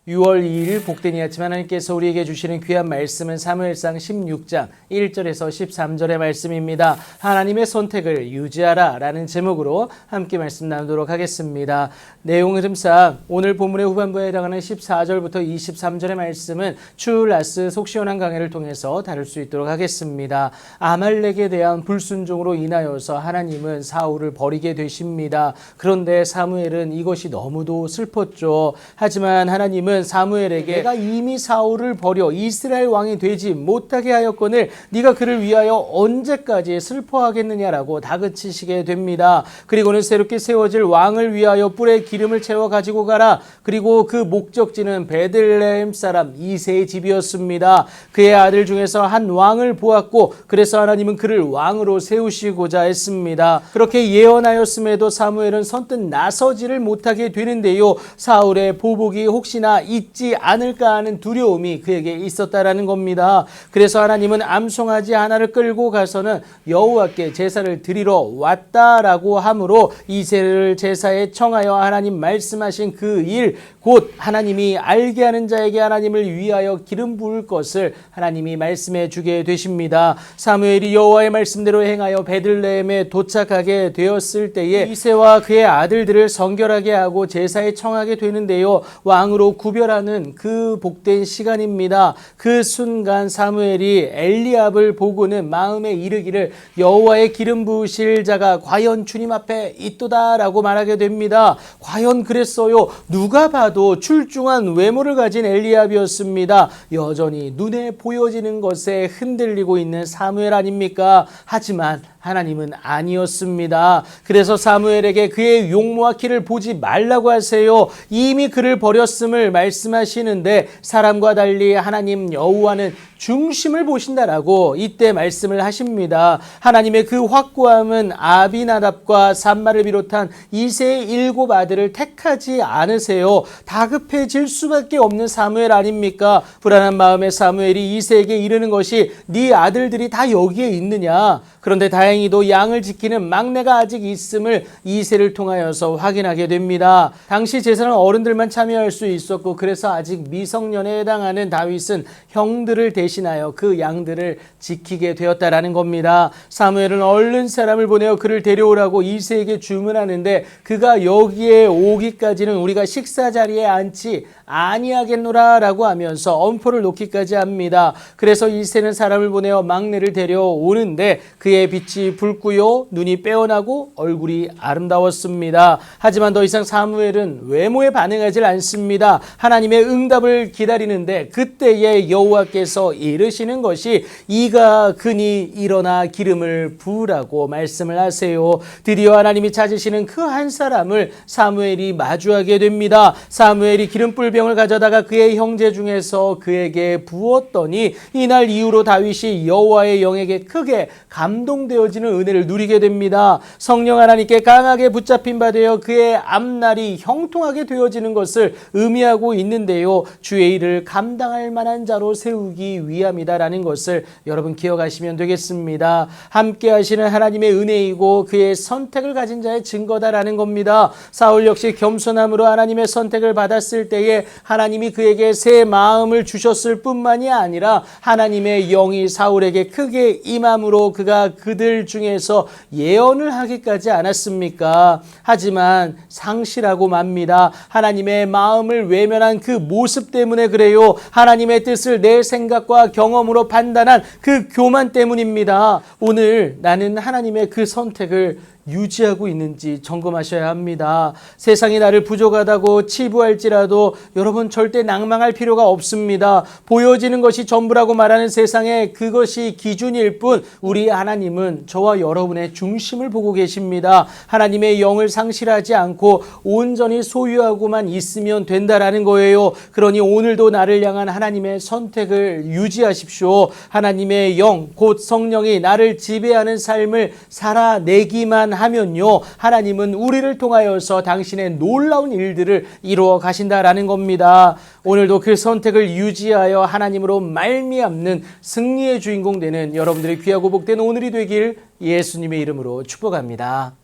6월 2일 복된 이 아침 하나님께서 우리에게 주시는 귀한 말씀은 사무엘상 16장 1절에서 13절의 말씀입니다. 하나님의 선택을 유지하라 라는 제목으로 함께 말씀 나누도록 하겠습니다. 내용 흐름상 오늘 본문의 후반부에 해당하는 14절부터 23절의 말씀은 추라스 속시원한 강해를 통해서 다룰 수 있도록 하겠습니다. 아말렉에 대한 불순종으로 인하여서 하나님은 사울을 버리게 되십니다. 그런데 사무엘은 이것이 너무도 슬펐죠. 하지만 하나님은 사무엘에게 내가 이미 사울을 버려 이스라엘 왕이 되지 못하게 하였거늘 네가 그를 위하여 언제까지 슬퍼하겠느냐라고 다그치시게 됩니다. 그리고는 새롭게 세워질 왕을 위하여 뿔에 기름을 채워 가지고 가라. 그리고 그 목적지는 베들레헴 사람 이새의 집이었습니다. 그의 아들 중에서 한 왕을 보았고 그래서 하나님은 그를 왕으로 세우시고자 했습니다. 그렇게 예언하였음에도 사무엘은 선뜻 나서지를 못하게 되는데요. 사울의 보복이 혹시나 있지 않을까 하는 두려움이 그에게 있었다라는 겁니다. 그래서 하나님은 암송아지 하나를 끌고 가서는 여호와께 제사를 드리러 왔다라고 하므로 이새를 제사에 청하여 하나님 말씀하신 그 일, 곧 하나님이 알게 하는 자에게 하나님을 위하여 기름 부을 것을 하나님이 말씀해 주게 되십니다. 사무엘이 여호와의 말씀대로 행하여 베들레헴에 도착하게 되었을 때에 이새와 그의 아들들을 성결하게 하고 제사에 청하게 되는데요. 왕으로 구별하는 그 복된 시간입니다. 그 순간 사무엘이 엘리압을 보고는 마음에 이르기를 여호와의 기름 부으실 자가 과연 주님 앞에 있도다라고 말하게 됩니다. 과연 그랬어요. 누가 봐도 출중한 외모를 가진 엘리압이었습니다. 여전히 눈에 보여지는 것에 흔들리고 있는 사무엘 아닙니까? 하지만 하나님은 아니었습니다. 그래서 사무엘에게 그의 용모와 키를 보지 말라고 하세요. 이미 그를 버렸음을 말씀하시는데 사람과 달리 하나님 여호와는 중심을 보신다라고 이때 말씀을 하십니다. 하나님의 그 확고함은 아비나답과 삼마를 비롯한 이새의 7 아들을 택하지 않으세요. 다급해질 수밖에 없는 사무엘 아닙니까? 불안한 마음에 사무엘이 이새에게 이르는 것이 네 아들들이 다 여기에 있느냐? 그런데 다행히도 양을 지키는 막내가 아직 있음을 이새를 통하여서 확인하게 됩니다. 당시 제사는 어른들만 참여할 수 있었고 그래서 아직 미성년에 해당하는 다윗은 형들을 대신하여 그 양들을 지키게 되었다라는 겁니다. 사무엘은 얼른 사람을 보내어 그를 데려오라고 이새에게 주문하는데 그가 여기에 오기까지는 우리가 식사 자리에 앉지 아니하겠노라 라고 하면서 엄포를 놓기까지 합니다. 그래서 이새는 사람을 보내어 막내를 데려오는데 그의 빛이 붉고요 눈이 빼어나고 얼굴이 아름다웠습니다. 하지만 더 이상 사무엘은 외모에 반응하지 않습니다. 하나님의 응답을 기다리는데 그때에 여호와께서 이르시는 것이 이가 그니 일어나 기름을 부으라고 말씀을 하세요. 드디어 하나님이 찾으시는 그 한 사람을 사무엘이 마주하게 됩니다. 사무엘이 기름불병을 가져다가 그의 형제 중에서 그에게 부었더니 이날 이후로 다윗이 여호와의 영에게 크게 감동되어지는 은혜를 누리게 됩니다. 성령 하나님께 강하게 붙잡힌 바 되어 그의 앞날이 형통하게 되어지는 것을 의미하고 있는데요. 주의 일을 감당할 만한 자로 세우기 위함이다라는 것을 여러분 기억하시면 되겠습니다. 함께 하시는 하나님의 은혜이고 그의 선택을 가진 자의 증거다라는 겁니다. 사울 역시 겸손함으로 하나님의 선택을 받았을 때에 하나님이 그에게 새 마음을 주셨을 뿐만이 아니라 하나님의 영이 사울에게 크게 임함으로 그가 그들 중에서 예언을 하기까지 않았습니까? 하지만 상실하고 맙니다. 하나님의 마음을 외면한 그 모습 때문에 그래요. 하나님의 뜻을 내 생각과 경험으로 판단한 그 교만 때문입니다. 오늘 나는 하나님의 그 선택을 유지하고 있는지 점검하셔야 합니다. 세상이 나를 부족하다고 치부할지라도 여러분 절대 낭망할 필요가 없습니다. 보여지는 것이 전부라고 말하는 세상에 그것이 기준일 뿐 우리 하나님은 저와 여러분의 중심을 보고 계십니다. 하나님의 영을 상실하지 않고 온전히 소유하고만 있으면 된다라는 거예요. 그러니 오늘도 나를 향한 하나님의 선택을 유지하십시오. 하나님의 영, 곧 성령이 나를 지배하는 삶을 살아내기만 하면요, 하나님은 우리를 통하여서 당신의 놀라운 일들을 이루어 가신다라는 겁니다. 오늘도 그 선택을 유지하여 하나님으로 말미암는 승리의 주인공 되는 여러분들의 귀하고 복된 오늘이 되길 예수님의 이름으로 축복합니다.